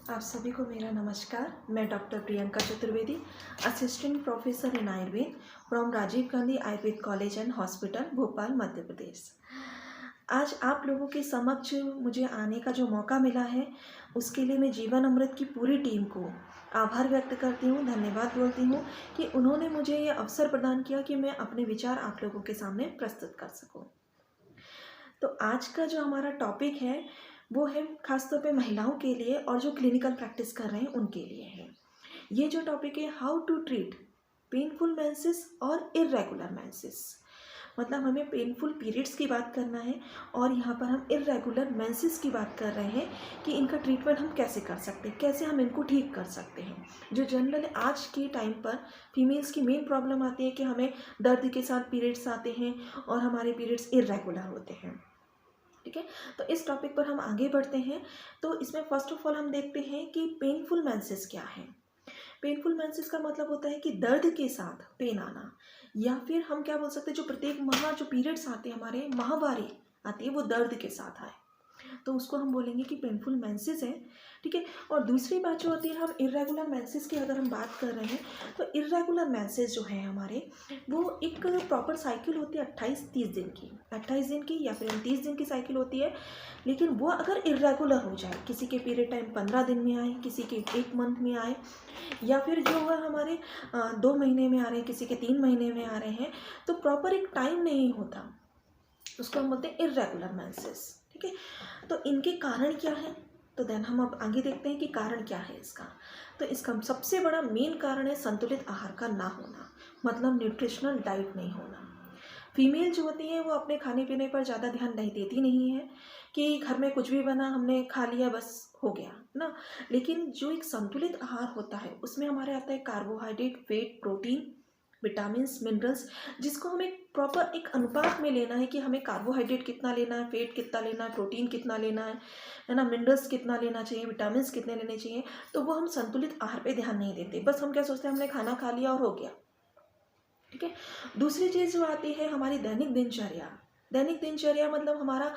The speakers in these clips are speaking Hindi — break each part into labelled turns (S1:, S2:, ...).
S1: आप सभी को मेरा नमस्कार। मैं doctor Priyanka Chaturvedi, assistant professor in Ayurveda from Rajiv Gandhi Ayurveda college and hospital, Bhopal, Madhya Pradesh. आज आप लोगों के समक्ष मुझे आने का जो मौका मिला है, उसके लिए मैं जीवन अमृत की पूरी टीम को आभार व्यक्त करती हूँ, धन्यवाद बोलती हूँ कि उन्होंने मुझे ये अवसर प्रदान किया कि मैं अपने विचार आप लोगों के सामने प्रस्तुत कर सकूँ। तो आज का जो हमारा टॉपिक है वो है खासतौर पे महिलाओं के लिए और जो क्लिनिकल प्रैक्टिस कर रहे हैं उनके लिए है। ये जो टॉपिक है how to treat painful menses और इरेगुलर मेंसेस। मतलब हमें पेनफुल पीरियड्स की बात करना है और यहाँ पर हम इरेगुलर मेंसेस की बात कर रहे हैं कि इनका ट्रीटमेंट हम कैसे कर सकते हैं, कैसे हम इनको ठीक कर सकते हैं। जो जनरल आज के टाइम पर फीमेल्स की मेन प्रॉब्लम आती है कि हमें दर्द के साथ पीरियड्स आते हैं और हमारे पीरियड्स इरेगुलर होते हैं। ठीक है, तो इस टॉपिक पर हम आगे बढ़ते हैं। तो इसमें फर्स्ट ऑफ ऑल हम देखते हैं कि पेनफुल मेंसेस क्या है। पेनफुल मेंसेस का मतलब होता है कि दर्द के साथ पेन आना, या फिर हम क्या बोल सकते हैं जो प्रत्येक माह जो पीरियड्स आते हैं, हमारे माहवारी आती है, वो दर्द के साथ आए तो उसको हम बोलेंगे कि पेनफुल मेंसेस है। ठीक है, और दूसरी बात जो होती है, हम इरेगुलर मेंसेस की अगर हम बात कर रहे हैं तो इरेगुलर मेंसेस जो है हमारे, वो एक प्रॉपर साइकिल होती है 28-30 दिन की, 28 दिन की या फिर 29 दिन की साइकिल होती है। लेकिन वो अगर इरेगुलर हो जाए, किसी के पीरियड टाइम 15 दिन में आए, किसी के 1 मंथ में आए, या फिर जो है हमारे 2 महीने में आ रहे हैं, किसी के 3 महीने में आ रहे हैं, तो प्रॉपर एक टाइम नहीं होता, उसको हम बोलते हैं इरेगुलर मेंसेस। ठीक है, तो इनके कारण क्या है, तो देन हम अब आगे देखते हैं कि कारण क्या है इसका। तो इसका सबसे बड़ा मेन कारण है संतुलित आहार का ना होना, मतलब न्यूट्रिशनल डाइट नहीं होना। फीमेल जो होती है वो अपने खाने पीने पर ज़्यादा ध्यान नहीं देती नहीं है कि घर में कुछ भी बना हमने खा लिया बस हो गया ना। लेकिन जो एक संतुलित आहार होता है उसमें हमारे आता है carbohydrate, fat, protein, vitamins, minerals, जिसको हमें प्रॉपर एक अनुपात में लेना है कि हमें कार्बोहाइड्रेट कितना लेना है, फैट कितना लेना है, प्रोटीन कितना लेना है ना, मिनरल्स कितना लेना चाहिए, विटामिन्स कितने लेने चाहिए। तो वो हम संतुलित आहार पे ध्यान नहीं देते, बस हम क्या सोचते हैं हमने खाना खा लिया और हो गया। ठीक है, दूसरी चीज़ जो आती है हमारी दैनिक दिनचर्या। दैनिक दिनचर्या मतलब हमारा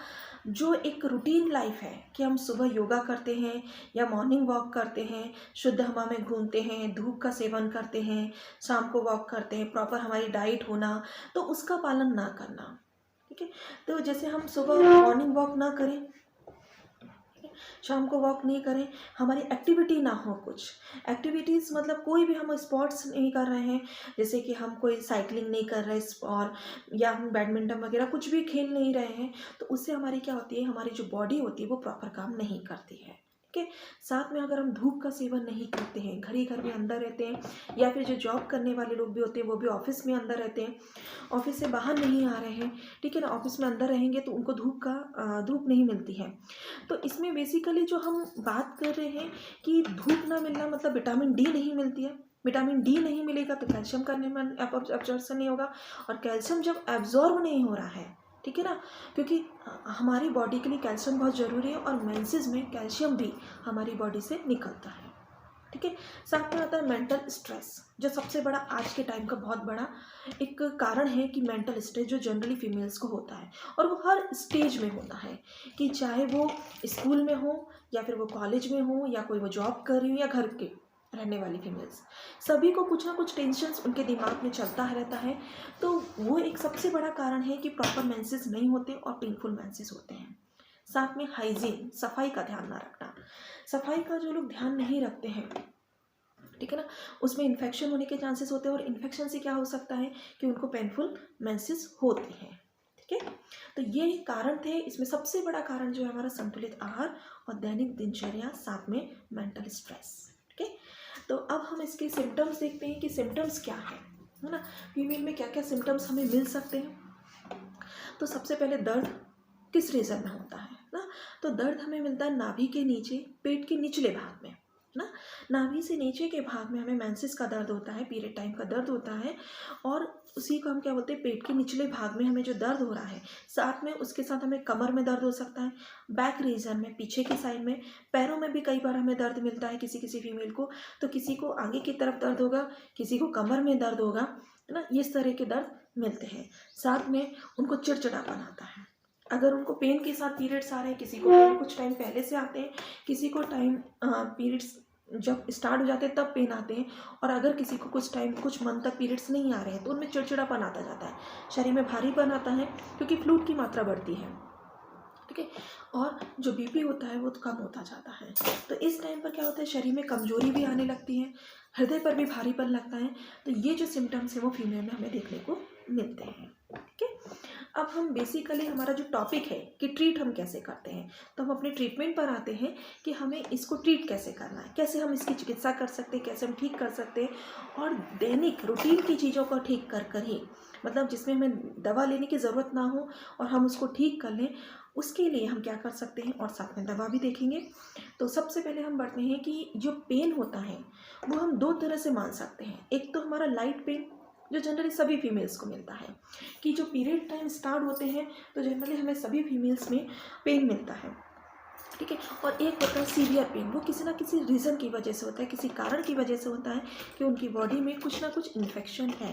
S1: जो एक रूटीन लाइफ है कि हम सुबह योगा करते हैं या मॉर्निंग वॉक करते हैं, शुद्ध हवा में घूमते हैं, धूप का सेवन करते हैं, शाम को वॉक करते हैं, प्रॉपर हमारी डाइट होना, तो उसका पालन ना करना। ठीक है, तो जैसे हम सुबह मॉर्निंग वॉक ना करें, शाम को वॉक नहीं करें, हमारी एक्टिविटी ना हो, कुछ एक्टिविटीज़ मतलब कोई भी हम स्पोर्ट्स नहीं कर रहे हैं, जैसे कि हम कोई साइकिलिंग नहीं कर रहे और या हम बैडमिंटन वगैरह कुछ भी खेल नहीं रहे हैं, तो उससे हमारी क्या होती है, हमारी जो बॉडी होती है वो प्रॉपर काम नहीं करती है। ठीक है, साथ में अगर हम धूप का सेवन नहीं करते हैं, घर ही घर में अंदर रहते हैं, या फिर जो जॉब करने वाले लोग भी होते हैं वो भी ऑफिस में अंदर रहते हैं, ऑफिस से बाहर नहीं आ रहे हैं, ठीक है ना, ऑफिस में अंदर रहेंगे तो उनको धूप नहीं मिलती है। तो इसमें बेसिकली जो हम बात कर रहे हैं कि धूप ना मिलना मतलब विटामिन डी नहीं मिलती है। विटामिन डी नहीं मिलेगा तो कैल्शियम का निर्माण एब्जॉर्प्शन नहीं होगा, और कैल्शियम जब एब्जॉर्ब नहीं हो रहा है, ठीक है ना, क्योंकि हमारी बॉडी के लिए कैल्शियम बहुत ज़रूरी है और मेंसेस में कैल्शियम भी हमारी बॉडी से निकलता है। ठीक है, साथ में आता है मेंटल स्ट्रेस, जो सबसे बड़ा आज के टाइम का बहुत बड़ा एक कारण है कि मेंटल स्ट्रेस जो जनरली फीमेल्स को होता है, और वो हर स्टेज में होता है, कि चाहे वो स्कूल में हो या फिर वो कॉलेज में हो या कोई वो जॉब कर रही हो या घर के रहने वाली फीमेल्स, सभी को कुछ ना कुछ टेंशन्स उनके दिमाग में चलता रहता है। तो वो एक सबसे बड़ा कारण है कि प्रॉपर मेंसेस नहीं होते और पेनफुल मेंसेस होते हैं। साथ में हाइजीन, सफाई का ध्यान ना रखना, सफाई का जो लोग ध्यान नहीं रखते हैं, ठीक है ना, उसमें इन्फेक्शन होने के चांसेस होते हैं, और इन्फेक्शन से क्या हो सकता है कि उनको पेनफुल मेंसेस होती हैं। ठीक है, तो ये कारण थे। इसमें सबसे बड़ा कारण जो है हमारा संतुलित आहार और दैनिक दिनचर्या, साथ में मेंटल स्ट्रेस। ठीक है, तो अब हम इसके सिम्टम्स देखते हैं कि सिम्टम्स क्या है ना, फीमेल में क्या क्या सिम्टम्स हमें मिल सकते हैं। तो सबसे पहले दर्द किस रीज़न में होता है ना, तो दर्द हमें मिलता है नाभि के नीचे, पेट के निचले भाग में ना, नाभि से नीचे के भाग में हमें मेंसेस का दर्द होता है, पीरियड टाइम का दर्द होता है, और उसी को हम क्या बोलते हैं, पेट के निचले भाग में हमें जो दर्द हो रहा है, साथ में उसके साथ हमें कमर में दर्द हो सकता है, बैक रीजन में, पीछे की साइड में, पैरों में भी कई बार हमें दर्द मिलता है किसी किसी फीमेल को, तो किसी को आगे की तरफ दर्द होगा, किसी को कमर में दर्द होगा, है ना, इस तरह के दर्द मिलते हैं। साथ में उनको चिड़चिड़ापन आता है, अगर उनको पेन के साथ पीरियड्स आ रहे हैं, किसी को पेन कुछ टाइम पहले से आते हैं, किसी को टाइम पीरियड्स जब स्टार्ट हो जाते हैं तब पेन आते हैं, और अगर किसी को कुछ टाइम कुछ मंथ तक पीरियड्स नहीं आ रहे हैं तो उनमें चिड़चिड़ापन आता जाता है, शरीर में भारीपन आता है क्योंकि फ्लूइड की मात्रा बढ़ती है, ठीक है। और जो बीपी होता है वो तो कम होता जाता है। तो इस टाइम पर क्या होता है, शरीर में कमजोरी भी आने लगती है, हृदय पर भी भारीपन लगता है। तो ये जो सिम्टम्स है वो फीमेल में हमें देखने को मिलते हैं, ठीक है। अब हम बेसिकली हमारा जो टॉपिक है कि ट्रीट हम कैसे करते हैं, तो हम अपने ट्रीटमेंट पर आते हैं कि हमें इसको ट्रीट कैसे करना है, कैसे हम इसकी चिकित्सा कर सकते हैं, कैसे हम ठीक कर सकते हैं। और दैनिक रूटीन की चीज़ों को ठीक कर ही, मतलब जिसमें हमें दवा लेने की ज़रूरत ना हो और हम उसको ठीक कर लें, उसके लिए हम क्या कर सकते हैं, और साथ में दवा भी देखेंगे। तो सबसे पहले हम बढ़ते हैं कि जो पेन होता है वो हम दो तरह से मान सकते हैं। एक तो हमारा लाइट पेन जो जनरली सभी फीमेल्स को मिलता है, कि जो पीरियड टाइम स्टार्ट होते हैं तो जनरली हमें सभी फीमेल्स में पेन मिलता है, ठीक है। और एक होता है सीवियर पेन, वो किसी ना किसी रीज़न की वजह से होता है, किसी कारण की वजह से होता है कि उनकी बॉडी में कुछ ना कुछ इन्फेक्शन है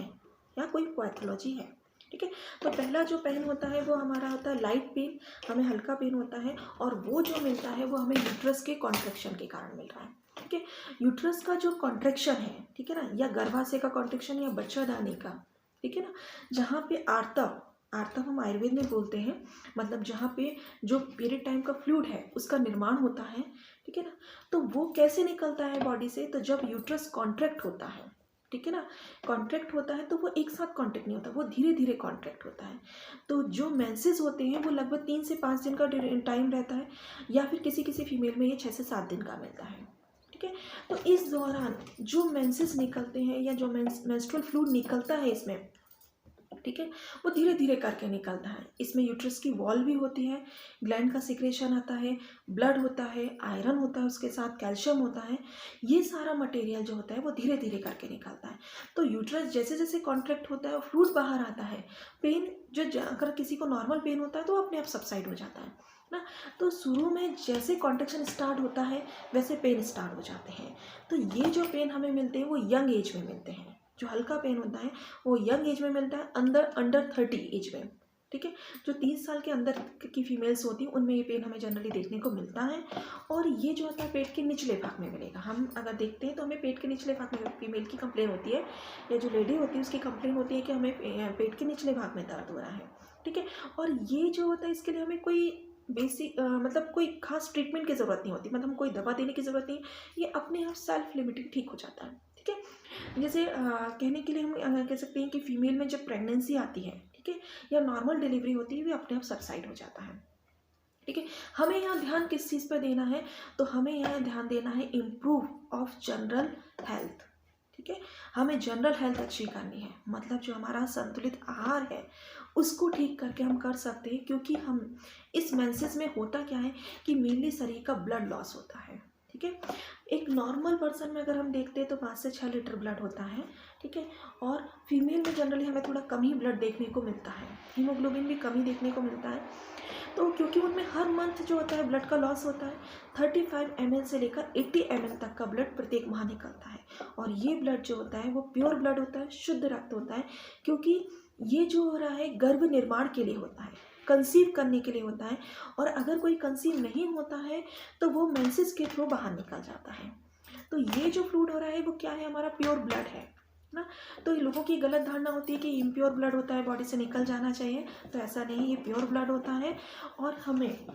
S1: या कोई पैथोलॉजी है, ठीक है। तो पहला जो पेन होता है वो हमारा होता है लाइट पेन, हमें हल्का पेन होता है, और वो जो मिलता है वो हमें यूट्रस के कॉन्ट्रैक्शन के कारण मिल रहा है, ठीक है। यूट्रस का जो कॉन्ट्रैक्शन है, ठीक है ना, या गर्भाशय का कॉन्ट्रैक्शन या बच्चादानी का, ठीक है ना, जहाँ पे आर्तव आर्तव हम आयुर्वेद में बोलते हैं, मतलब जहाँ पे जो पीरियड टाइम का फ्लूइड है उसका निर्माण होता है, ठीक है ना। तो वो कैसे निकलता है बॉडी से, तो जब यूट्रस कॉन्ट्रैक्ट होता है, ठीक है ना, कॉन्ट्रैक्ट होता है तो वो एक साथ कॉन्ट्रैक्ट नहीं होता, वो धीरे धीरे कॉन्ट्रैक्ट होता है। तो जो मेंसेस होते हैं वो लगभग 3 से 5 दिन का टाइम रहता है, या फिर किसी किसी फीमेल में ये 6 से 7 दिन का मिलता है, ठीक है। तो इस दौरान जो मेंसेस निकलते हैं या जो मेंस्ट्रुअल फ्लूइड निकलता है इसमें, ठीक है, वो धीरे धीरे करके निकलता है। इसमें यूट्रस की वॉल भी होती है, ग्लैंड का सिक्रेशन आता है, ब्लड होता है, आयरन होता है, उसके साथ कैल्शियम होता है। ये सारा मटेरियल जो होता है वो धीरे धीरे करके निकलता है। तो यूट्रस जैसे जैसे कॉन्ट्रैक्ट होता है और फ्लूइड बाहर आता है, पेन अगर किसी को नॉर्मल पेन होता है तो अपने आप सबसाइड हो जाता है ना। तो शुरू में जैसे कॉन्ट्रैक्शन स्टार्ट होता है वैसे पेन स्टार्ट हो जाते हैं। तो ये जो पेन हमें मिलते हैं वो यंग एज में मिलते हैं। जो हल्का पेन होता है वो यंग एज में मिलता है, अंडर 30 एज में, ठीक है। जो 30 साल के अंदर की फीमेल्स होती हैं उनमें ये पेन हमें जनरली देखने को मिलता है। और ये जो होता है पेट के निचले भाग में मिलेगा। हम अगर देखते हैं तो हमें पेट के निचले भाग में फीमेल की कंप्लेन होती है, या जो लेडी होती है उसकी कंप्लेन होती है कि हमें पेट के निचले भाग में दर्द हो रहा है, ठीक है। और ये जो होता है इसके लिए हमें कोई बेसिक मतलब कोई खास ट्रीटमेंट की ज़रूरत नहीं होती, मतलब हम कोई दवा देने की ज़रूरत नहीं, ये अपने आप सेल्फ लिमिटिंग ठीक हो जाता है, ठीक है। जैसे कहने के लिए हम कह सकते हैं कि फीमेल में जब प्रेगनेंसी आती है, ठीक है, या नॉर्मल डिलीवरी होती है, वे अपने आप सबसाइड हो जाता है, ठीक है। हमें यहाँ ध्यान किस चीज़ पर देना है, तो हमें यहाँ ध्यान देना है इम्प्रूव ऑफ जनरल हेल्थ, ठीक है। हमें जनरल हेल्थ अच्छी करनी है, मतलब जो हमारा संतुलित आहार है उसको ठीक करके हम कर सकते हैं। क्योंकि हम इस मेंसेस में होता क्या है कि मेनली शरीर का ब्लड लॉस होता है, ठीक है। एक नॉर्मल पर्सन में अगर हम देखते हैं तो 5 से 6 लीटर ब्लड होता है, ठीक है। और फीमेल में जनरली हमें थोड़ा कम ही ब्लड देखने को मिलता है, हीमोग्लोबिन भी कम ही देखने को मिलता है। तो क्योंकि उनमें हर मंथ जो होता है ब्लड का लॉस होता है, 35 ml से लेकर 80 ml तक का ब्लड प्रत्येक माह निकलता है। और ये ब्लड जो होता है वो प्योर ब्लड होता है, शुद्ध रक्त होता है, क्योंकि ये जो हो रहा है गर्भ निर्माण के लिए होता है, कंसीव करने के लिए होता है। और अगर कोई कंसीव नहीं होता है तो वो मेंसेस के थ्रू बाहर निकल जाता है। तो ये जो फ्लूइड हो रहा है वो क्या है, हमारा प्योर ब्लड है ना। तो लोगों की गलत धारणा होती है कि इम्प्योर ब्लड होता है, बॉडी से निकल जाना चाहिए, तो ऐसा नहीं, ये प्योर ब्लड होता है। और हमें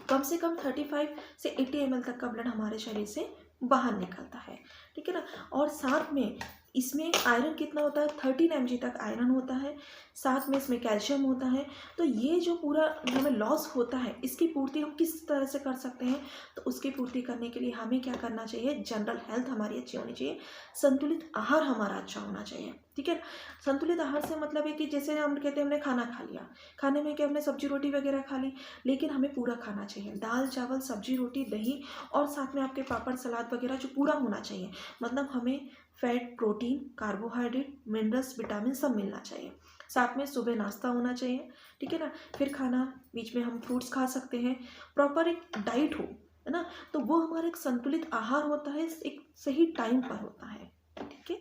S1: कम से कम 35 से 80 ml तक का ब्लड हमारे शरीर से बाहर निकलता है, ठीक है ना। और साथ में इसमें आयरन कितना होता है, 13 mg तक आयरन होता है, साथ में इसमें कैल्शियम होता है। तो ये जो पूरा हमें लॉस होता है इसकी पूर्ति हम किस तरह से कर सकते हैं, तो उसकी पूर्ति करने के लिए हमें क्या करना चाहिए, जनरल हेल्थ हमारी अच्छी होनी चाहिए, संतुलित आहार हमारा अच्छा होना चाहिए, ठीक है। संतुलित आहार से मतलब है कि जैसे हम कहते हैं हमने खाना खा लिया, खाने में क्या हमने सब्जी रोटी वगैरह खा ली, लेकिन हमें पूरा खाना चाहिए, दाल चावल सब्जी रोटी दही, और साथ में आपके पापड़ सलाद वगैरह जो पूरा होना चाहिए। मतलब हमें fat protein carbohydrate minerals vitamin सब मिलना चाहिए। साथ में सुबह नाश्ता होना चाहिए, ठीक है ना। फिर खाना, बीच में हम फ्रूट्स खा सकते हैं, प्रॉपर एक डाइट हो, है ना। तो वो हमारा एक संतुलित आहार होता है, एक सही टाइम पर होता है, ठीक है।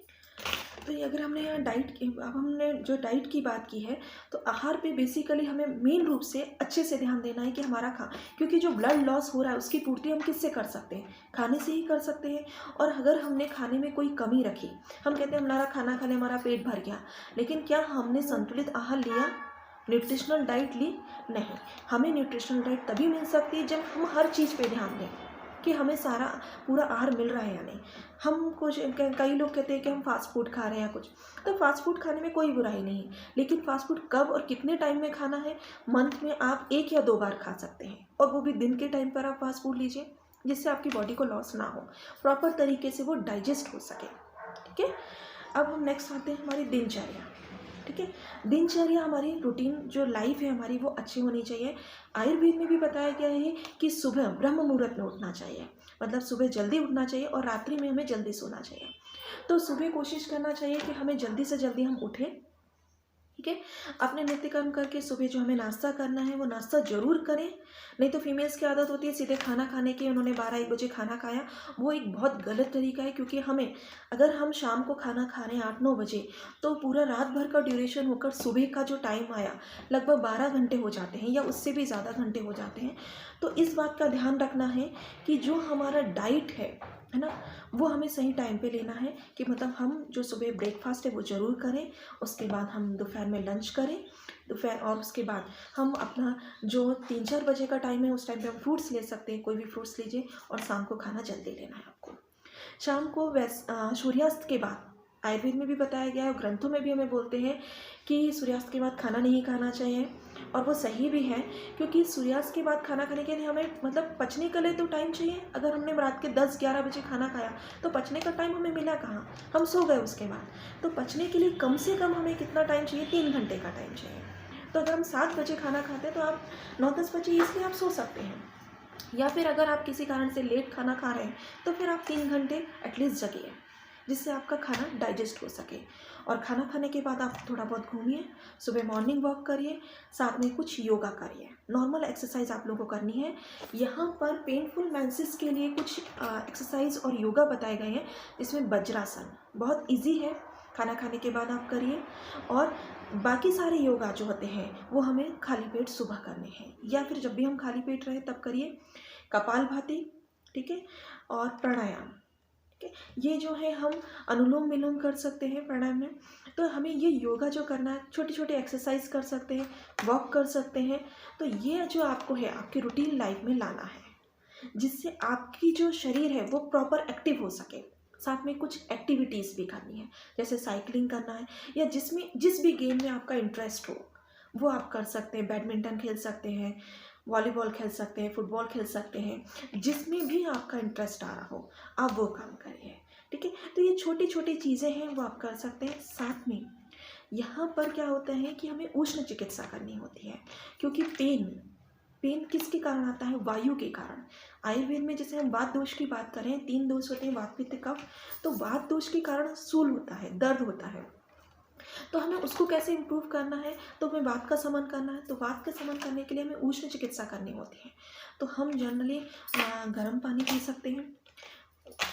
S1: तो ये अगर हमने यहाँ अब हमने जो डाइट की बात की है, तो आहार पे बेसिकली हमें मेन रूप से अच्छे से ध्यान देना है कि हमारा क्योंकि जो ब्लड लॉस हो रहा है उसकी पूर्ति हम किससे कर सकते हैं? खाने से ही कर सकते हैं। और अगर हमने खाने में कोई कमी रखी, हम कहते हैं हमारा खाना खाने हमारा पेट भर गया, लेकिन क्या हमने संतुलित आहार लिया, न्यूट्रिशनल डाइट ली? नहीं। हमें न्यूट्रिशनल डाइट तभी मिल सकती है जब हम हर चीज़ पे ध्यान दें कि हमें सारा पूरा आहार मिल रहा है या नहीं। हम कुछ कई लोग कहते हैं कि हम फास्ट फूड खा रहे हैं या कुछ, तो फास्ट फूड खाने में कोई बुराई नहीं है, लेकिन फास्ट फूड कब और कितने टाइम में खाना है? मंथ में आप 1 या 2 बार खा सकते हैं, और वो भी दिन के टाइम पर आप फास्ट फूड लीजिए, जिससे आपकी बॉडी को लॉस ना हो, प्रॉपर तरीके से वो डाइजेस्ट हो सके। ठीक है, अब हम नेक्स्ट आते हैं हमारी दिनचर्या। ठीक है, दिनचर्या हमारी रूटीन जो लाइफ है हमारी वो अच्छी होनी चाहिए। आयुर्वेद में भी बताया गया है कि सुबह ब्रह्म मुहूर्त में उठना चाहिए, मतलब सुबह जल्दी उठना चाहिए और रात्रि में हमें जल्दी सोना चाहिए। तो सुबह कोशिश करना चाहिए कि हमें जल्दी से जल्दी हम उठें। ठीक है, अपने नित्य कर्म करके सुबह जो हमें नाश्ता करना है वो नाश्ता जरूर करें। नहीं तो फीमेल्स की आदत होती है सीधे खाना खाने की, उन्होंने 12-1 बजे खाना खाया, वो एक बहुत गलत तरीका है। क्योंकि हमें, अगर हम शाम को खाना खा रहे हैं 8-9 बजे, तो पूरा रात भर का ड्यूरेशन होकर सुबह का जो टाइम आया लगभग 12 घंटे हो जाते हैं या उससे भी ज़्यादा घंटे हो जाते हैं। तो इस बात का ध्यान रखना है कि जो हमारा डाइट है ना, वो हमें सही टाइम पे लेना है। कि मतलब हम जो सुबह ब्रेकफास्ट है वो ज़रूर करें, उसके बाद हम दोपहर में लंच करें, और उसके बाद हम अपना जो 3-4 बजे का टाइम है उस टाइम पे हम फ्रूट्स ले सकते हैं, कोई भी फ्रूट्स लीजिए, और शाम को खाना जल्दी लेना है आपको। शाम को सूर्यास्त के बाद, आयुर्वेद में भी बताया गया है और ग्रंथों में भी हमें बोलते हैं कि सूर्यास्त के बाद खाना नहीं खाना चाहिए, और वो सही भी है। क्योंकि सूर्यास्त के बाद खाना खाने के लिए हमें, मतलब पचने के लिए तो टाइम चाहिए। अगर हमने रात के 10-11 बजे खाना खाया तो पचने का टाइम हमें मिला कहाँ, हम सो गए उसके बाद। तो पचने के लिए कम से कम हमें कितना टाइम चाहिए? 3 घंटे का टाइम चाहिए। तो अगर हम 7 बजे खाना खाते हैं तो आप 9-10 बजे इसलिए आप सो सकते हैं। या फिर अगर आप किसी कारण से लेट खाना खा रहे हैं तो फिर आप 3 घंटे एटलीस्ट जगिए, जिससे आपका खाना डाइजेस्ट हो सके। और खाना खाने के बाद आप थोड़ा बहुत घूमिए, सुबह मॉर्निंग वॉक करिए, साथ में कुछ योगा करिए, नॉर्मल एक्सरसाइज आप लोगों को करनी है। यहाँ पर पेनफुल मेंसेस के लिए कुछ एक्सरसाइज और योगा बताए गए हैं। इसमें वज्रासन बहुत इजी है, खाना खाने के बाद आप करिए। और बाकी सारे योगा जो होते हैं वो हमें खाली पेट सुबह करने हैं, या फिर जब भी हम खाली पेट रहे तब करिए। कपालभाति, ठीक है, और प्राणायाम। ये जो है हम अनुलोम विलोम कर सकते हैं प्राणायाम में। तो हमें ये योगा जो करना है, छोटी छोटी एक्सरसाइज कर सकते हैं, वॉक कर सकते हैं। तो ये जो आपको है आपकी रूटीन लाइफ में लाना है, जिससे आपकी जो शरीर है वो प्रॉपर एक्टिव हो सके। साथ में कुछ एक्टिविटीज़ भी करनी है, जैसे साइकिलिंग करना है, या जिस भी गेम में आपका इंटरेस्ट हो वो आप कर सकते हैं। बैडमिंटन खेल सकते हैं, वॉलीबॉल खेल सकते हैं, फुटबॉल खेल सकते हैं, जिसमें भी आपका इंटरेस्ट आ रहा हो आप वो काम करिए। ठीक है, तो ये छोटी छोटी चीज़ें हैं वो आप कर सकते हैं। साथ में यहाँ पर क्या होता है कि हमें उष्ण चिकित्सा करनी होती है, क्योंकि पेन किसके कारण आता है? वायु के कारण। आयुर्वेद में जैसे हम वात दोष की बात करें, 3 दोष होते हैं, वात पित्त कफ। तो वात दोष के कारण सूल होता है, दर्द होता है। तो हमें उसको कैसे इम्प्रूव करना है? तो हमें वात का शमन करना है। तो वात का शमन करने के लिए हमें उष्ण चिकित्सा करनी होती है। तो हम जनरली गर्म पानी पी सकते हैं,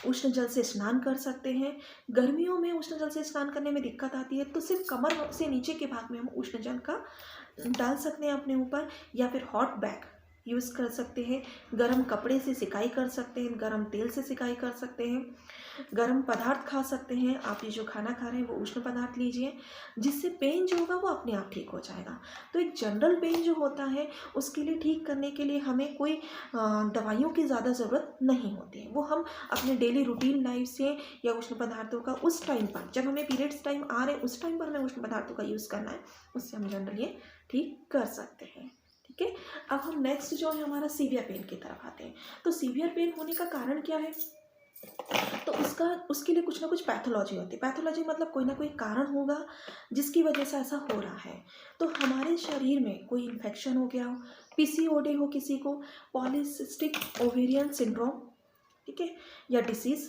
S1: उष्ण जल से स्नान कर सकते हैं। गर्मियों में उष्ण जल से स्नान करने में दिक्कत आती है, तो सिर्फ कमर से नीचे के भाग में हम उष्ण जल का डाल सकते हैं अपने ऊपर, या फिर हॉट बैग यूज़ कर सकते हैं। गर्म कपड़े से सिकाई कर सकते हैं, गर्म तेल से सिकाई कर सकते हैं, गर्म पदार्थ खा सकते हैं। आप ये जो खाना खा रहे हैं वो उष्ण पदार्थ लीजिए, जिससे पेन जो होगा वो अपने आप ठीक हो जाएगा। तो एक जनरल पेन जो होता है उसके लिए ठीक करने के लिए हमें कोई दवाइयों की ज़्यादा ज़रूरत नहीं होती है। वो हम अपने डेली रूटीन लाइफ से, या उष्ण पदार्थों का उस टाइम पर, जब हमें पीरियड्स टाइम आ रहे हैं उस टाइम पर हमें उष्ण पदार्थों का यूज़ करना है, उससे हम जनरली ये ठीक कर सकते हैं। ठीक है, अब हम नेक्स्ट जो है हमारा सीवियर पेन की तरफ आते हैं। तो सीवियर पेन होने का कारण क्या है? तो उसके लिए कुछ ना कुछ पैथोलॉजी होती है। पैथोलॉजी मतलब कोई ना कोई कारण होगा जिसकी वजह से ऐसा हो रहा है। तो हमारे शरीर में कोई इन्फेक्शन हो गया हो, पीसीओडी हो किसी को, पॉलीसिस्टिक ओवेरियन सिंड्रोम, ठीक है, या डिसीज़,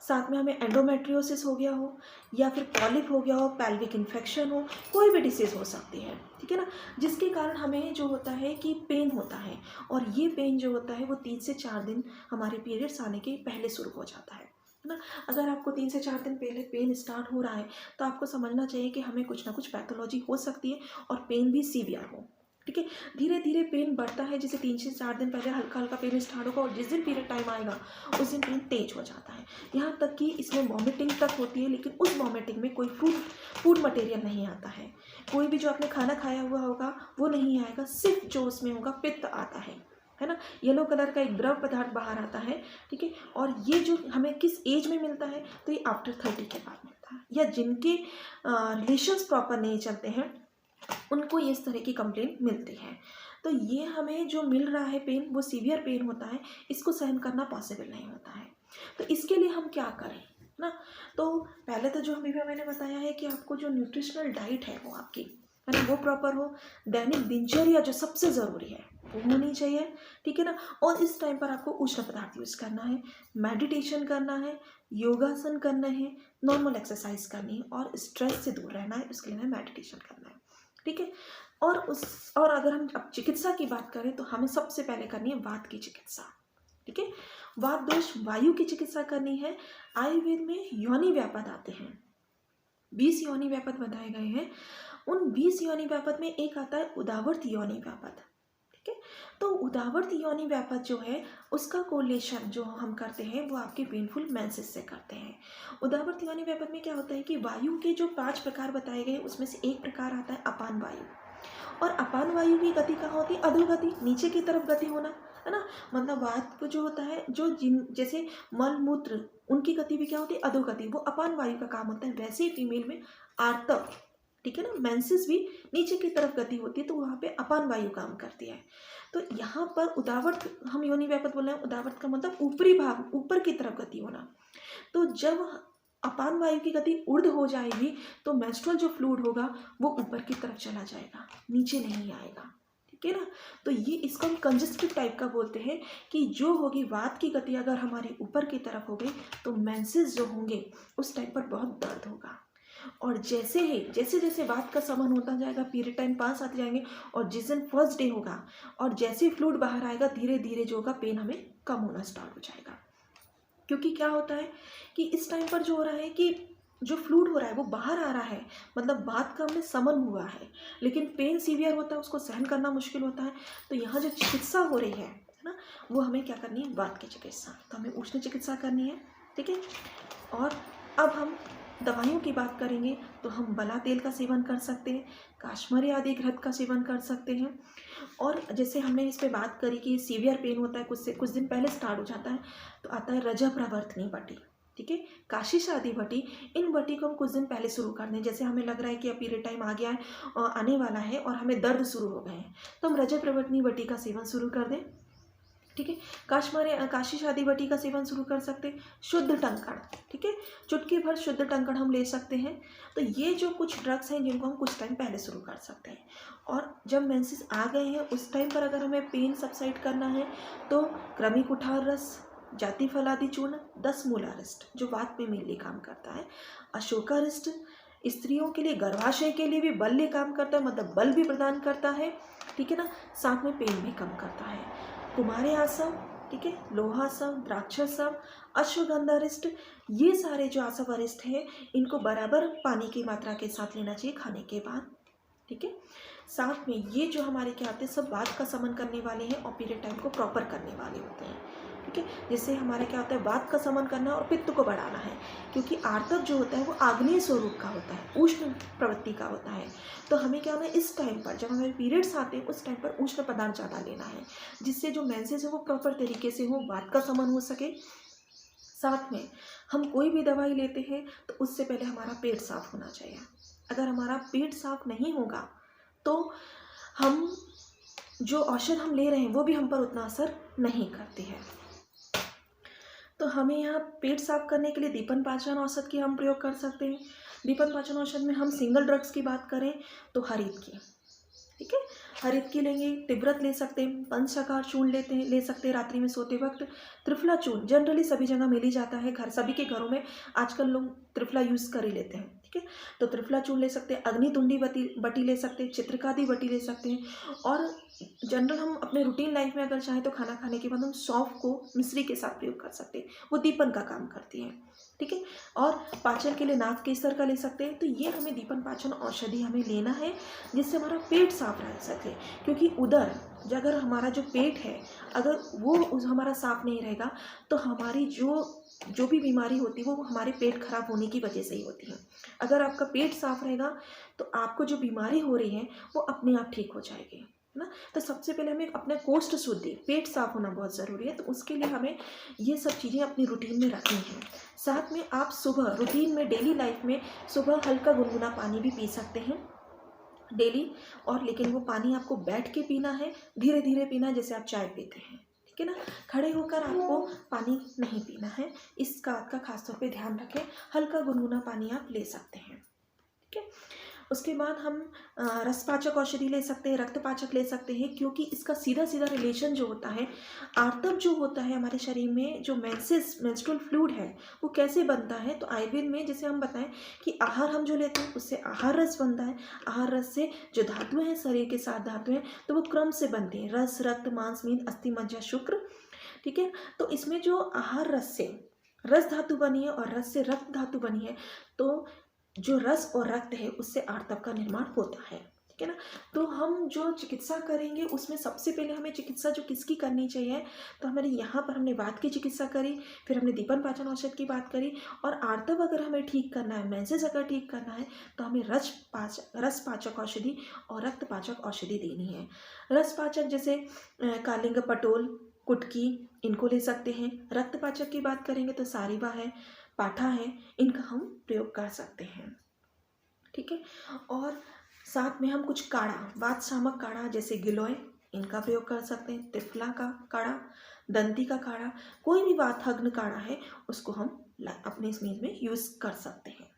S1: साथ में हमें एंडोमेट्रियोसिस हो गया हो, या फिर पॉलिप हो गया हो, पेल्विक इन्फेक्शन हो, कोई भी डिसीज़ हो सकती है। ठीक है ना, जिसके कारण हमें जो होता है कि पेन होता है, और ये पेन जो होता है वो 3 से 4 दिन हमारे पीरियड्स आने के पहले शुरू हो जाता है ना। अगर आपको 3 से 4 दिन पहले पेन स्टार्ट हो रहा है तो आपको समझना चाहिए कि हमें कुछ ना कुछ पैथोलॉजी हो सकती है और पेन भी सीवियर हो, ठीक है। धीरे धीरे पेन बढ़ता है, जैसे 3 से 4 दिन पहले हल्का हल्का पेन स्टार्ट होगा और जिस दिन पीरियड टाइम आएगा उस दिन पेन तेज हो जाता है, यहाँ तक कि इसमें वॉमिटिंग तक होती है। लेकिन उस वॉमिटिंग में कोई फूड मटेरियल नहीं आता है, कोई भी जो आपने खाना खाया हुआ होगा वो नहीं आएगा, सिर्फ जो उसमें होगा पित्त आता है ना। येलो कलर का एक द्रव पदार्थ बाहर आता है, ठीक है। और ये जो हमें किस एज में मिलता है, तो ये आफ्टर 30 के बाद मिलता है, या जिनके रिलेशंस प्रॉपर नहीं चलते हैं उनको इस तरह की कंप्लेंट मिलती है। तो ये हमें जो मिल रहा है पेन, वो सीवियर पेन होता है, इसको सहन करना पॉसिबल नहीं होता है। तो इसके लिए हम क्या करें ना। तो पहले तो जो अभी भी मैंने बताया है कि आपको जो न्यूट्रिशनल डाइट है वो आपकी है ना, वो प्रॉपर हो। दैनिक दिनचर्या जो सबसे ज़रूरी है वो होनी चाहिए, ठीक है ना। और इस टाइम पर आपको उष्ण पदार्थ यूज़ करना है, मेडिटेशन करना है, योगासन करना है, नॉर्मल एक्सरसाइज करनी है और स्ट्रेस से दूर रहना है, उसके लिए मेडिटेशन करना है, ठीक है। और अगर हम अब चिकित्सा की बात करें तो हमें सबसे पहले करनी है वात की चिकित्सा, ठीक है। वात दोष वायु की चिकित्सा करनी है। आयुर्वेद में योनि व्यापद आते हैं, 20 योनि व्यापद बताए गए हैं। उन 20 योनि व्यापद में एक आता है उदावर्त योनि व्यापद, ठीक है। तो उदावर्त योनि व्यापद जो है उसका कोरिलेशन जो हम करते हैं वो आपके पेनफुल मेंसेस से करते हैं। उदावर्त योनि व्यापद में क्या होता है कि वायु के जो 5 प्रकार बताए गए उसमें से एक प्रकार आता है अपान वायु। और अपान वायु की गति कहाँ होती है, अधोगति, नीचे की तरफ गति होना, है ना। मतलब वात को जो होता है, जो जैसे मल मूत्र उनकी गति भी क्या होती है, अधोगति, वो अपान वायु का काम होता है। वैसे ही फीमेल में आर्तव, ठीक है ना, मेंसेस भी नीचे की तरफ गति होती है, तो वहाँ पे अपान वायु काम करती है। तो यहाँ पर उदावर्त हम योनि व्यापद बोल रहे हैं, उदावर्त का मतलब ऊपरी भाग, ऊपर की तरफ गति होना। तो जब अपान वायु की गति ऊर्ध हो जाएगी तो मेंस्ट्रुअल जो फ्लूइड होगा वो ऊपर की तरफ चला जाएगा, नीचे नहीं आएगा, ठीक है ना। तो ये इसको हम कंजस्टिव टाइप का बोलते हैं कि जो होगी वात की गति अगर हमारे ऊपर की तरफ हो गई तो मेंसेस जो होंगे उस टाइम पर बहुत दर्द होगा। और जैसे जैसे वात का समन होता जाएगा, पीरियड टाइम पास आते जाएंगे, और जिस दिन फर्स्ट डे होगा और जैसे फ्लूइड बाहर आएगा धीरे धीरे जो होगा पेन हमें कम होना स्टार्ट हो जाएगा। क्योंकि क्या होता है कि इस टाइम पर जो हो रहा है कि जो फ्लूइड हो रहा है वो बाहर आ रहा है, मतलब वात का हमें समन हुआ है, लेकिन पेन सीवियर होता है, उसको सहन करना मुश्किल होता है। तो यहाँ जो चिकित्सा हो रही है ना, वो हमें क्या करनी है, वात की चिकित्सा। तो हमें उष्ण चिकित्सा करनी है, ठीक है। और अब हम दवाइयों की बात करेंगे तो हम बला तेल का सेवन कर सकते हैं, काश्मीरी आदि घृत का सेवन कर सकते हैं। और जैसे हमने इस पर बात करी कि सीवियर पेन होता है, कुछ दिन पहले स्टार्ट हो जाता है, तो आता है रजा प्रवर्तनी बटी, ठीक है, काशिश आदि बटी। इन बटी को हम कुछ दिन पहले शुरू कर दें। जैसे हमें लग रहा है कि अब पीरियड टाइम आ गया है और आने वाला है और हमें दर्द शुरू हो गए हैं, तो हम रजा प्रवर्तनी बटी का सेवन शुरू कर दें, ठीक है। काशिश आदि बटी का सेवन शुरू कर सकते हैं। शुद्ध टंकण, ठीक है, चुटकी भर शुद्ध टंकण हम ले सकते हैं। तो ये जो कुछ ड्रग्स हैं जिनको हम कुछ टाइम पहले शुरू कर सकते हैं। और जब मेंसेस आ गए हैं उस टाइम पर अगर हमें पेन सबसाइड करना है तो क्रमी कुठार रस, जाति फलादि चूर्ण, 10 मूलारिष्ट जो वात में मेनली काम करता है, अशोकारिष्ट स्त्रियों के लिए गर्भाशय के लिए भी बल्य काम करता है, मतलब बल भी प्रदान करता है, ठीक है ना, साथ में पेन भी कम करता है। कुमारी आसव, ठीक है, लोहासव, द्राक्षसव, अश्वगंधारिष्ट, ये सारे जो आसव अरिष्ट हैं इनको बराबर पानी की मात्रा के साथ लेना चाहिए खाने के बाद, ठीक है। साथ में ये जो हमारे क्या आते हैं सब वात का समन करने वाले हैं और पीरियड टाइम को प्रॉपर करने वाले होते हैं, ठीक है। जिससे हमारा क्या होता है, वात का समन करना और पित्त को बढ़ाना है, क्योंकि आर्तव जो होता है वो आग्नेय स्वरूप का होता है, उष्ण प्रवृत्ति का होता है। तो हमें क्या होना है, इस टाइम पर जब हमें पीरियड्स आते हैं उस टाइम पर उष्ण पदार्थ ज़्यादा लेना है, जिससे जो मेंसेस है वो प्रॉपर तरीके से हो, वात का समन हो सके। साथ में हम कोई भी दवाई लेते हैं तो उससे पहले हमारा पेट साफ होना चाहिए। अगर हमारा पेट साफ नहीं होगा तो हम जो औषध हम ले रहे हैं वो भी हम पर उतना असर नहीं करती है। तो हमें यहाँ पेट साफ करने के लिए दीपन पाचन औषध की हम प्रयोग कर सकते हैं। दीपन पाचन औषध में हम सिंगल ड्रग्स की बात करें तो हरित की, ठीक है, हरित की लेंगे, तिव्रत ले सकते हैं, पंचशकार चूर्ण ले सकते हैं रात्रि में सोते वक्त। त्रिफला चूर्ण जनरली सभी जगह मिल ही जाता है, सभी के घरों में आजकल लोग त्रिफला यूज़ कर ही लेते हैं, ठीक है। तो त्रिफला चूर्ण ले सकते हैं, अग्नितुंडी बटी ले सकते हैं, चित्रकादि बटी ले सकते हैं। और जनरल हम अपने रूटीन लाइफ में अगर चाहें तो खाना खाने के बाद हम सौंफ को मिश्री के साथ प्रयोग कर सकते हैं, वो दीपन का काम करती है। ठीक है, और पाचन के लिए नाग केसर का ले सकते हैं। तो ये हमें दीपन पाचन औषधि हमें लेना है जिससे हमारा पेट साफ रह सके, क्योंकि उधर अगर हमारा जो पेट है अगर वो हमारा साफ नहीं रहेगा तो हमारी जो भी बीमारी होती है वो हमारे पेट खराब होने की वजह से ही होती है। अगर आपका पेट साफ रहेगा तो आपको जो बीमारी हो रही है वो अपने आप ठीक हो जाएगी, है ना। तो सबसे पहले हमें अपने कोष्ठ शुद्धि, पेट साफ होना बहुत ज़रूरी है। तो उसके लिए हमें ये सब चीज़ें अपनी रूटीन में रखनी है। साथ में आप सुबह रूटीन में डेली लाइफ में सुबह हल्का गुनगुना पानी भी पी सकते हैं डेली, और लेकिन वो पानी आपको बैठ के पीना है, धीरे धीरे पीना, जैसे आप चाय पीते हैं। ठीक है ना, खड़े होकर आपको पानी नहीं पीना है, इस बात का खासतौर पे ध्यान रखें। हल्का गुनगुना पानी आप ले सकते हैं। ठीक है, उसके बाद हम रसपाचक औषधि ले सकते हैं, रक्तपाचक ले सकते हैं, क्योंकि इसका सीधा सीधा रिलेशन जो होता है, आर्तव जो होता है हमारे शरीर में, जो मेंस्ट्रुअल फ्लूइड है वो कैसे बनता है। तो आयुर्वेद में जैसे हम बताएं कि आहार हम जो लेते हैं उससे आहार रस बनता है, आहार रस से जो धातुएं हैं, शरीर के 7 धातुएं हैं, तो वो क्रम से बनती हैं, रस, रक्त, मांस, मेद, अस्थि, मज्जा, शुक्र। ठीक है, तो इसमें जो आहार रस से रस धातु बनी है और रस से रक्त धातु बनी है, तो जो रस और रक्त है उससे आर्तव का निर्माण होता है। ठीक है ना, तो हम जो चिकित्सा करेंगे उसमें सबसे पहले हमें चिकित्सा जो किसकी करनी चाहिए, तो हमारे यहाँ पर हमने वात की चिकित्सा करी, फिर हमने दीपन पाचन औषध की बात करी, और आर्तव अगर हमें ठीक करना है, मेंसेस अगर ठीक करना है, तो हमें रस पाचक औषधि और रक्त पाचक औषधि देनी है। रस पाचक जैसे कालिंग, पटोल, कुटकी, इनको ले सकते हैं। रक्त पाचक की बात करेंगे तो सारिवा है, पाठा है, इनका हम प्रयोग कर सकते हैं। ठीक है, और साथ में हम कुछ काढ़ा, वात शामक काढ़ा जैसे गिलोय, इनका प्रयोग कर सकते हैं। त्रिफला का काढ़ा, दंती का काढ़ा, कोई भी वातहग्न काढ़ा है उसको हम अपने इसमें में यूज़ कर सकते हैं।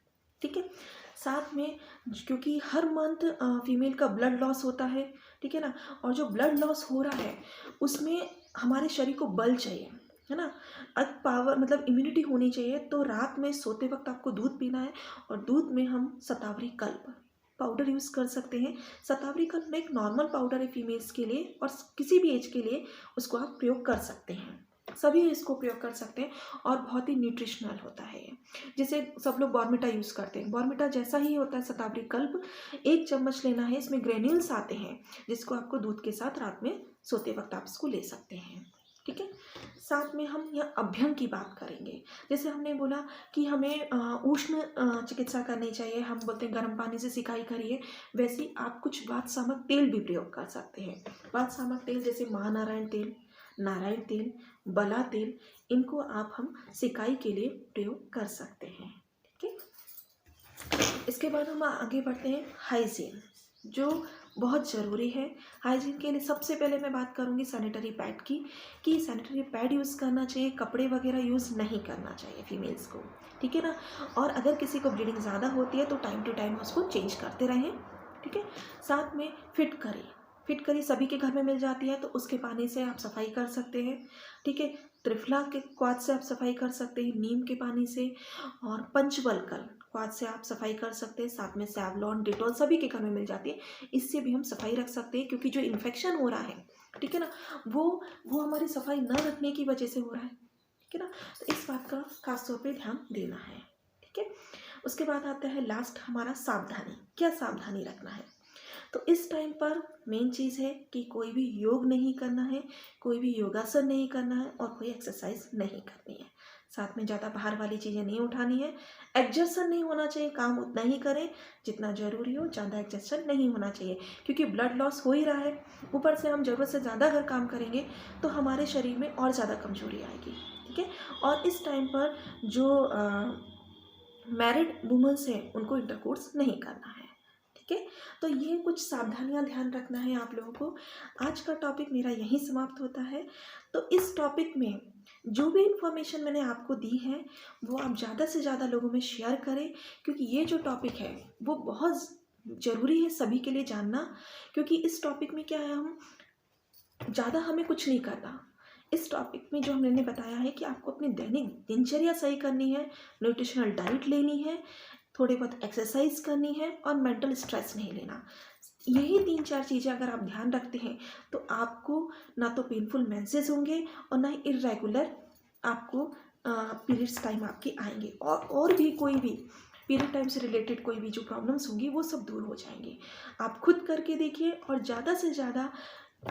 S1: ठीक है, साथ में क्योंकि हर मंथ फीमेल का ब्लड लॉस होता है, ठीक है ना, और जो ब्लड लॉस हो रहा है उसमें हमारे शरीर को बल चाहिए, है ना, पावर मतलब इम्यूनिटी होनी चाहिए। तो रात में सोते वक्त आपको दूध पीना है, और दूध में हम शतावरी कल्प पाउडर यूज़ कर सकते हैं। शतावरी कल्प एक नॉर्मल पाउडर है फीमेल्स के लिए, और किसी भी एज के लिए उसको आप प्रयोग कर सकते हैं, सभी इसको प्रयोग कर सकते हैं, और बहुत ही न्यूट्रिशनल होता है ये। जैसे सब लोग बॉर्मिटा यूज़ करते हैं, बॉर्मिटा जैसा ही होता है शतावरी कल्प। 1 चम्मच लेना है, इसमें ग्रेन्यूल्स आते हैं जिसको आपको दूध के साथ रात में सोते वक्त आप इसको ले सकते हैं। ठीक है, साथ में हम यहाँ अभ्यंग की बात करेंगे। जैसे हमने बोला कि हमें उष्ण चिकित्सा करनी चाहिए, हम बोलते हैं गर्म पानी से सिकाई करिए, वैसे ही आप कुछ वात शामक तेल भी प्रयोग कर सकते हैं। वात शामक तेल जैसे महानारायण तेल, नारायण तेल, बला तेल, इनको आप हम सिकाई के लिए प्रयोग कर सकते हैं। ठीक है, इसके बाद हम आगे बढ़ते हैं हाइजीन, जो बहुत ज़रूरी है। हाइजीन के लिए सबसे पहले मैं बात करूँगी सैनिटरी पैड की, कि सैनिटरी पैड यूज़ करना चाहिए, कपड़े वगैरह यूज़ नहीं करना चाहिए फीमेल्स को। ठीक है ना, और अगर किसी को ब्लीडिंग ज़्यादा होती है तो टाइम टू टाइम उसको चेंज करते रहें। ठीक है, साथ में फिटकरी सभी के घर में मिल जाती है, तो उसके पानी से आप सफाई कर सकते हैं। ठीक है, त्रिफला के क्वाथ से आप सफाई कर सकते हैं, नीम के पानी से, और पंचवल्कल क्वाथ से आप सफाई कर सकते हैं। साथ में सैवलॉन, डिटॉल सभी के घर में मिल जाती है, इससे भी हम सफाई रख सकते हैं, क्योंकि जो इन्फेक्शन हो रहा है, ठीक है ना, वो हमारी सफाई न रखने की वजह से हो रहा है। ठीक है ना, तो इस बात का खास तौर पे ध्यान देना है। ठीक है, उसके बाद आता है लास्ट हमारा सावधानी, क्या सावधानी रखना है। तो इस टाइम पर मेन चीज़ है कि कोई भी योग नहीं करना है, कोई भी योगासन नहीं करना है, और कोई एक्सरसाइज नहीं करनी है। साथ में ज़्यादा बाहर वाली चीज़ें नहीं उठानी है, एग्जर्शन नहीं होना चाहिए, काम उतना ही करें जितना ज़रूरी हो, ज़्यादा एग्जर्शन नहीं होना चाहिए, क्योंकि ब्लड लॉस हो ही रहा है। ऊपर से हम ज़रूरत से ज़्यादा अगर काम करेंगे तो हमारे शरीर में और ज़्यादा कमजोरी आएगी। ठीक है, और इस टाइम पर जो मैरिड वुमेन्स हैं उनको इंटरकोर्स नहीं करना है। ठीक है, तो ये कुछ सावधानियां ध्यान रखना है आप लोगों को। आज का टॉपिक मेरा यहीं समाप्त होता है। तो इस टॉपिक में जो भी इन्फॉर्मेशन मैंने आपको दी है वो आप ज़्यादा से ज़्यादा लोगों में शेयर करें, क्योंकि ये जो टॉपिक है वो बहुत ज़रूरी है सभी के लिए जानना। क्योंकि इस टॉपिक में क्या है, हम ज़्यादा हमें कुछ नहीं करना। इस टॉपिक में जो मैंने बताया है कि आपको अपनी दैनिक दिनचर्या सही करनी है, न्यूट्रिशनल डाइट लेनी है, थोड़ी बहुत एक्सरसाइज करनी है, और मेंटल स्ट्रेस नहीं लेना। यही 3-4 चीज़ें अगर आप ध्यान रखते हैं तो आपको ना तो पेनफुल मेंसेस होंगे और ना ही इर्रेगुलर आपको पीरियड्स टाइम आपके आएंगे, और भी कोई भी पीरियड टाइम से रिलेटेड कोई भी जो प्रॉब्लम्स होंगी वो सब दूर हो जाएंगी। आप खुद करके देखिए और ज़्यादा से ज़्यादा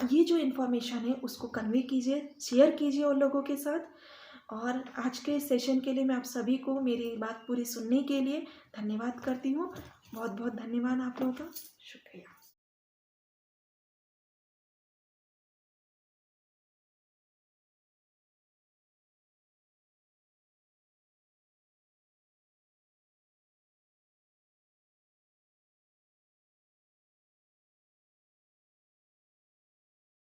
S1: ये जो इन्फॉर्मेशन है उसको कन्वे कीजिए, शेयर कीजिए उन लोगों के साथ। और आज के सेशन के लिए मैं आप सभी को मेरी बात पूरी सुनने के लिए धन्यवाद करती हूँ। बहुत बहुत धन्यवाद आप लोगों का, शुक्रिया।